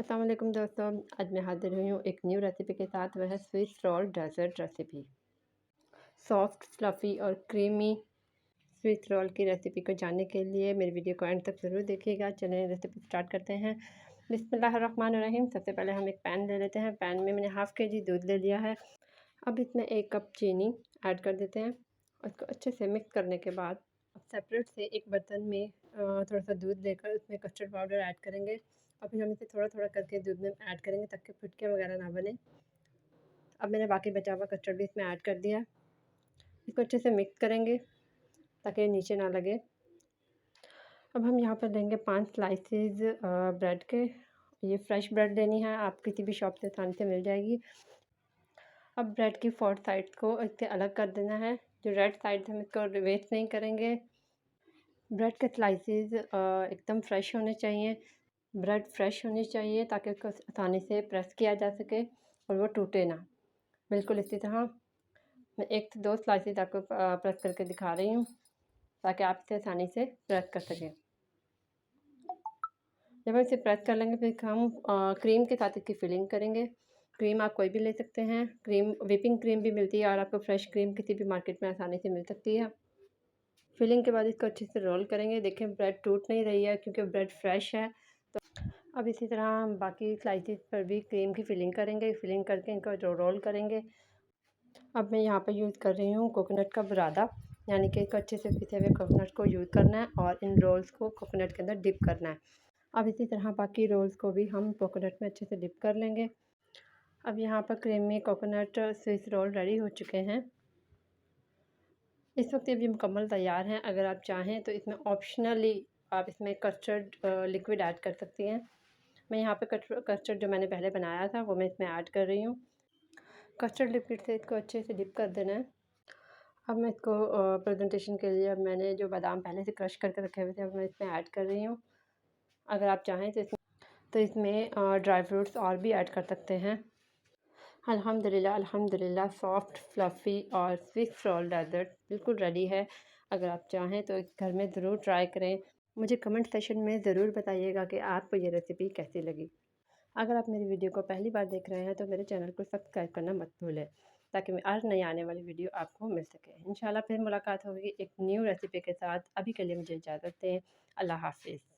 अस्सलाम वालेकुम दोस्तों। आज मैं हाजिर हुई हूँ एक न्यू रेसिपी के साथ, वह है Swiss roll desert recipe. Soft fluffy और क्रीमी स्विस रोल की रेसिपी को जानने के लिए मेरी वीडियो को एंड तक ज़रूर देखिएगा। चलें रेसिपी स्टार्ट करते हैं। बिस्मिल्लाहिर्रहमानिर्रहीम। सबसे पहले हम एक पैन ले लेते हैं। पैन में मैंने हाफ़ के जी दूध ले लिया है। अब इसमें 1 कप चीनी ऐड कर देते हैं। उसको अच्छे से मिक्स करने के बाद अब सेपरेट से एक बर्तन में थोड़ा-सा दूध लेकर उसमें कस्टर्ड पाउडर ऐड करेंगे और फिर हम इसे थोड़ा-थोड़ा करके दूध में ऐड करेंगे ताकि फिटकियाँ वगैरह ना बने। अब मैंने बाकी बचा हुआ कस्टर्ड भी इसमें ऐड कर दिया। इसको अच्छे से मिक्स करेंगे ताकि नीचे ना लगे। अब हम यहाँ पर लेंगे 5 स्लाइसेस ब्रेड के। ये फ्रेश ब्रेड लेनी है, आप किसी भी शॉप से आसानी से मिल जाएगी। अब ब्रेड की 4 साइड्स को इससे अलग कर देना है। जो रेड साइड हम इसको वेस्ट नहीं करेंगे। ब्रेड के स्लाइसेस एकदम फ्रेश होने चाहिए। ब्रेड फ्रेश होनी चाहिए ताकि उसको आसानी से प्रेस किया जा सके और वो टूटे ना। बिल्कुल इसी तरह मैं 1 से 2 स्लाइसेस आपको प्रेस करके दिखा रही हूँ ताकि आप इसे आसानी से प्रेस कर सकें। जब हम इसे प्रेस कर लेंगे फिर हम क्रीम के साथ इसकी फिलिंग करेंगे। क्रीम आप कोई भी ले सकते हैं। क्रीम व्हिपिंग क्रीम भी मिलती है और आपको फ्रेश क्रीम किसी भी मार्केट में आसानी से मिल सकती है। फिलिंग के बाद इसको अच्छे से रोल करेंगे। देखें ब्रेड टूट नहीं रही है क्योंकि ब्रेड फ्रेश है। तो अब इसी तरह हम बाकी स्लाइसेस पर भी क्रीम की फिलिंग करेंगे। फिलिंग करके इनको रोल करेंगे। अब मैं यहाँ पर यूज़ कर रही हूँ कोकोनट का बुरादा, यानी कि इसको अच्छे से पिसे हुए कोकोनट को यूज़ करना है और इन रोल्स को कोकोनट के अंदर डिप करना है। अब इसी तरह बाकी रोल्स को भी हम कोकोनट में अच्छे से डिप कर लेंगे। अब यहाँ पर creamy coconut Swiss roll ready हो चुके हैं। इस वक्त ये भी मुकम्मल तैयार हैं। अगर आप चाहें तो इसमें ऑप्शनली आप इसमें कस्टर्ड लिक्विड ऐड कर सकती हैं। मैं यहाँ पे कस्टर्ड जो मैंने पहले बनाया था वो मैं इसमें ऐड कर रही हूँ। कस्टर्ड लिक्विड से इसको अच्छे से डिप कर देना है। अब मैं इसको प्रेजेंटेशन के लिए अब मैंने जो बादाम पहले से क्रश करके रखे हुए थे अब मैं इसमें ऐड कर रही हूँ। अगर आप चाहें तो इसमें ड्राई फ्रूट्स और भी ऐड कर सकते हैं। अल्हम्दुलिल्लाह अल्हम्दुलिल्लाह सॉफ्ट फ्लफ़ी और स्विस रोल डेज़र्ट बिल्कुल रेडी है। अगर आप चाहें तो घर में ज़रूर ट्राई करें। मुझे कमेंट सेशन में ज़रूर बताइएगा कि आपको ये रेसिपी कैसी लगी। अगर आप मेरी वीडियो को पहली बार देख रहे हैं तो मेरे चैनल को सब्सक्राइब करना मत भूलें ताकि मैं हर नई आने वाली वीडियो आपको मिल सके। इंशाल्लाह फिर मुलाकात होगी एक न्यू रेसिपी के साथ। अभी के लिए मुझे इजाज़त दें। अल्लाह हाफ़िज़।